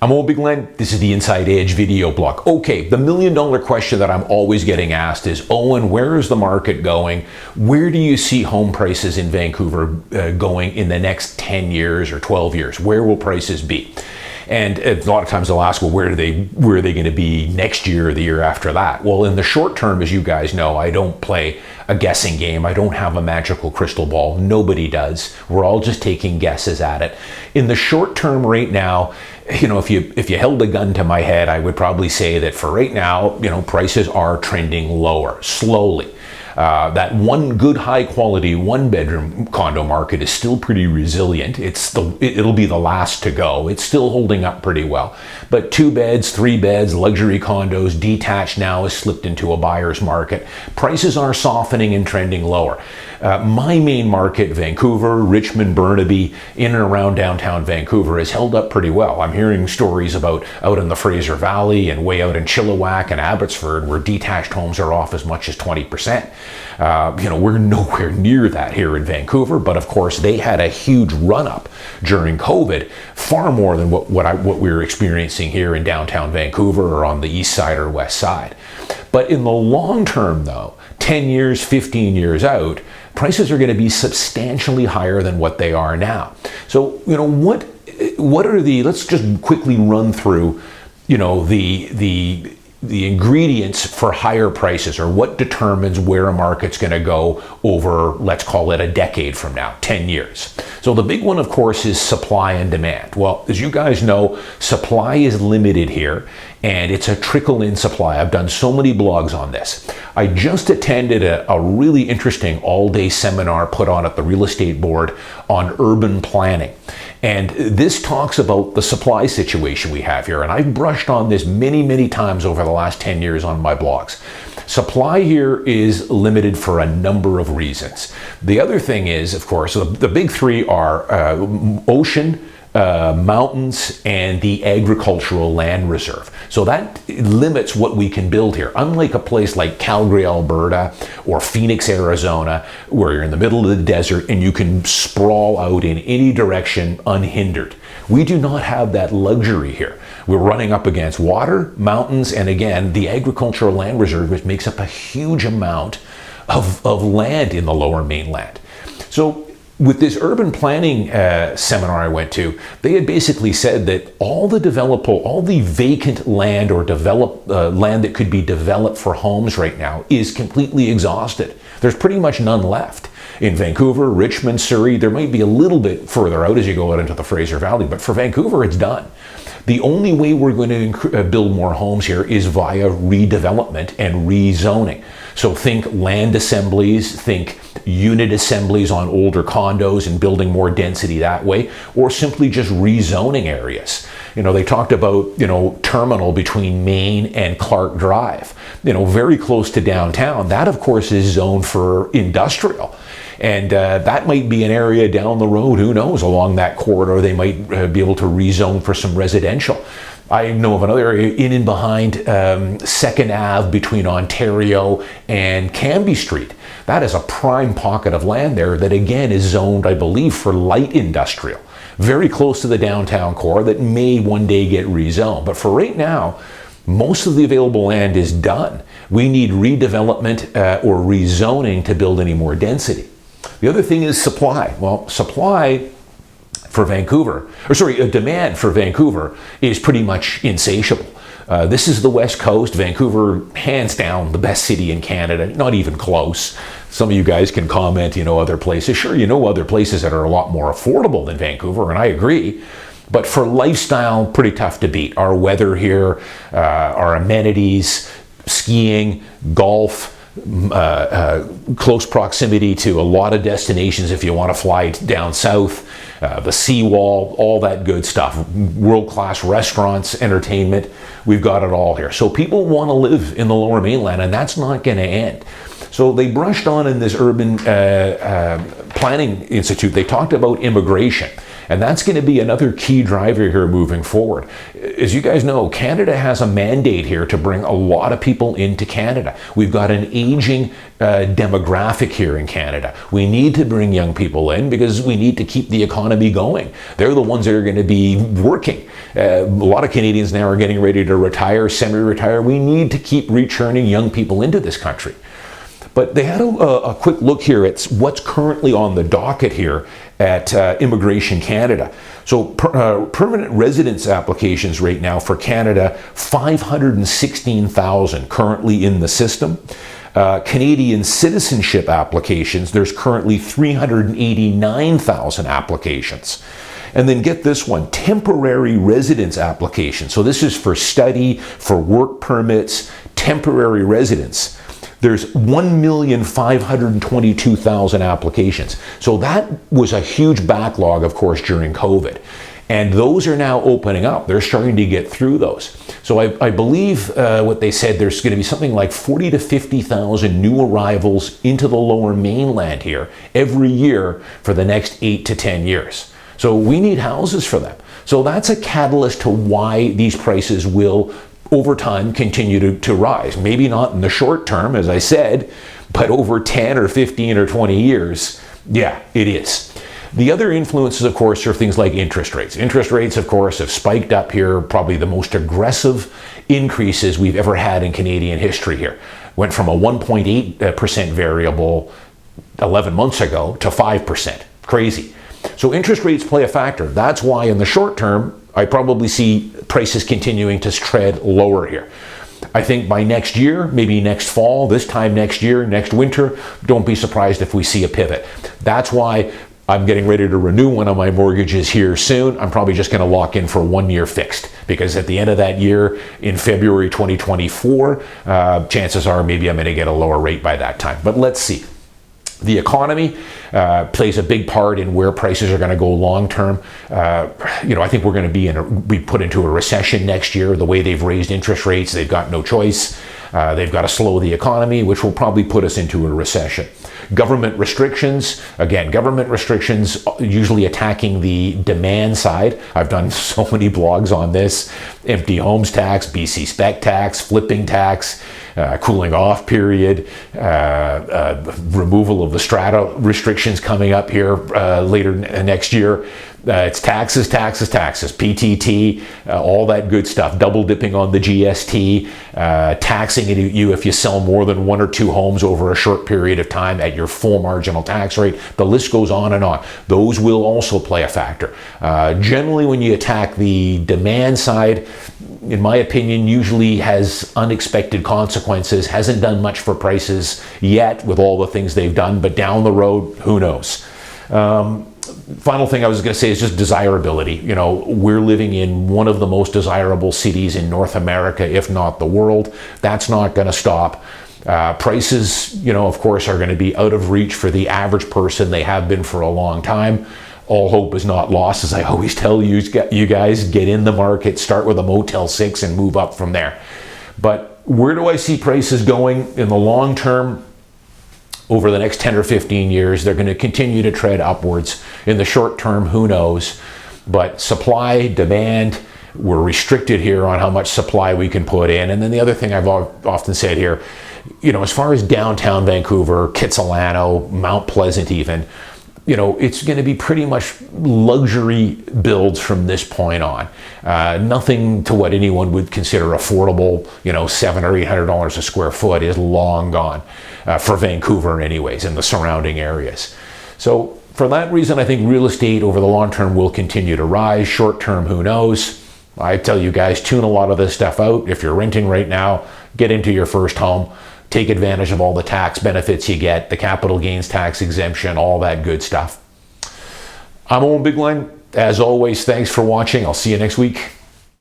I'm Owen Bigland. This is the Inside Edge video blog. Okay, the million-dollar question that I'm always getting asked is, Owen, where is the market going? Where do you see home prices in Vancouver going in the next 10 years or 12 years? Where will prices be? And a lot of times they'll ask, well, where are they going to be next year or the year after that? Well, in the short term, as you guys know, I don't play a guessing game. I don't have a magical crystal ball. Nobody does. We're all just taking guesses at it. In the short term right now, you know, if you held a gun to my head, I would probably say that for right now, you know, prices are trending lower, slowly. That one good high quality one bedroom condo market is still pretty resilient. It'll be the last to go. It's still holding up pretty well. But 2 beds, 3 beds, luxury condos, detached now has slipped into a buyer's market. Prices are softening and trending lower. My main market, Vancouver, Richmond, Burnaby, in and around downtown Vancouver, has held up pretty well. I'm hearing stories about out in the Fraser Valley and way out in Chilliwack and Abbotsford where detached homes are off as much as 20%. You know, we're nowhere near that here in Vancouver, but of course they had a huge run up during COVID, far more than what we were experiencing here in downtown Vancouver or on the east side or west side. But in the long term though, 10 years, 15 years out, prices are going to be substantially higher than what they are now. So, you know, what are let's just quickly run through, you know, the ingredients for higher prices, or what determines where a market's going to go over, let's call it a decade from now, 10 years. So the big one, of course, is supply and demand. Well, as you guys know, supply is limited here, and it's a trickle-in supply. I've done so many blogs on this. I just attended a really interesting all-day seminar put on at the Real Estate Board on urban planning. And this talks about the supply situation we have here. And I've brushed on this many, many times over the last 10 years on my blogs. Supply here is limited for a number of reasons. The other thing is, of course, the big three are ocean, mountains, and the agricultural land reserve. So that limits what we can build here. Unlike a place like Calgary, Alberta, or Phoenix, Arizona, where you're in the middle of the desert and you can sprawl out in any direction unhindered. We do not have that luxury here. We're running up against water, mountains, and again, the agricultural land reserve, which makes up a huge amount of land in the lower mainland. So with this urban planning seminar I went to, they had basically said that all the vacant land or land that could be developed for homes right now is completely exhausted. There's pretty much none left. In Vancouver, Richmond, Surrey, there might be a little bit further out as you go out into the Fraser Valley, but for Vancouver, it's done. The only way we're going to build more homes here is via redevelopment and rezoning. So think land assemblies, think unit assemblies on older condos and building more density that way, or simply just rezoning areas. You know, they talked about, you know, terminal between Main and Clark Drive, you know, very close to downtown. That, of course, is zoned for industrial. And that might be an area down the road, who knows, along that corridor, they might be able to rezone for some residential. I know of another area in and behind 2nd Ave between Ontario and Cambie Street. That is a prime pocket of land there that again is zoned, I believe, for light industrial. Very close to the downtown core that may one day get rezoned. But for right now, most of the available land is done. We need redevelopment or rezoning to build any more density. The other thing is supply. Well, supply for Vancouver, demand for Vancouver is pretty much insatiable. This is the West Coast. Vancouver, hands down, the best city in Canada, not even close. Some of you guys can comment, you know, other places. Sure, you know other places that are a lot more affordable than Vancouver, and I agree. But for lifestyle, pretty tough to beat. Our weather here, our amenities, skiing, golf, close proximity to a lot of destinations if you want to fly down south, the seawall, all that good stuff, world-class restaurants, entertainment, we've got it all here. So people want to live in the lower mainland, and that's not going to end. So they brushed on in this urban planning institute, they talked about immigration. And that's going to be another key driver here moving forward. As you guys know, Canada has a mandate here to bring a lot of people into Canada. We've got an aging demographic here in Canada. We need to bring young people in because we need to keep the economy going. They're the ones that are going to be working. A lot of Canadians now are getting ready to retire, semi-retire. We need to keep returning young people into this country. But they had a quick look here at what's currently on the docket here at Immigration Canada. So permanent residence applications right now for Canada, 516,000 currently in the system. Canadian citizenship applications, there's currently 389,000 applications. And then get this one, temporary residence applications. So this is for study, for work permits, temporary residence. There's 1,522,000 applications. So that was a huge backlog, of course, during COVID. And those are now opening up. They're starting to get through those. So I believe what they said, there's going to be something like 40 to 50,000 new arrivals into the Lower Mainland here every year for the next 8 to 10 years. So we need houses for them. So that's a catalyst to why these prices will, over time, continue to rise. Maybe not in the short term, as I said, but over 10 or 15 or 20 years, yeah, it is. The other influences, of course, are things like interest rates. Interest rates, of course, have spiked up here, probably the most aggressive increases we've ever had in Canadian history here. Went from a 1.8% variable 11 months ago to 5%. Crazy. So interest rates play a factor. That's why in the short term, I probably see prices continuing to tread lower here. I think by next year, maybe next fall, this time next year, next winter, don't be surprised if we see a pivot. That's why I'm getting ready to renew one of my mortgages here soon. I'm probably just going to lock in for 1 year fixed, because at the end of that year, in February 2024, chances are maybe I'm going to get a lower rate by that time. But let's see. The economy plays a big part in where prices are going to go long term. I think we're going to be put into a recession next year. The way they've raised interest rates, they've got no choice. They've got to slow the economy, which will probably put us into a recession. Government restrictions, again, government restrictions usually attacking the demand side. I've done so many blogs on this. Empty homes tax, BC spec tax, flipping tax, cooling off period, removal of the strata restrictions coming up here later next year. It's taxes, PTT, all that good stuff. Double dipping on the GST, taxing you if you sell more than 1 or 2 homes over a short period of time at your full marginal tax rate. The list goes on and on. Those will also play a factor. Generally, when you attack the demand side, in my opinion, usually has unexpected consequences, hasn't done much for prices yet with all the things they've done, but down the road, who knows? Final thing I was going to say is just desirability. We're living in one of the most desirable cities in North America, if not the world. That's not going to stop. Prices, of course, are going to be out of reach for the average person. They have been for a long time. All hope is not lost. As I always tell you guys, get in the market, start with a Motel 6 and move up from there. But where do I see prices going in the long term? Over the next 10 or 15 years, they're going to continue to tread upwards. In the short term, who knows? But supply, demand, we're restricted here on how much supply we can put in. And then the other thing I've often said here, as far as downtown Vancouver, Kitsilano, Mount Pleasant even, it's going to be pretty much luxury builds from this point on. Nothing to what anyone would consider affordable, $700 or $800 a square foot is long gone for Vancouver anyways, and the surrounding areas. So for that reason, I think real estate over the long term will continue to rise. Short term, who knows? I tell you guys, tune a lot of this stuff out. If you're renting right now, get into your first home. Take advantage of all the tax benefits you get, the capital gains tax exemption, all that good stuff. I'm Owen Bigland. As always, thanks for watching. I'll see you next week.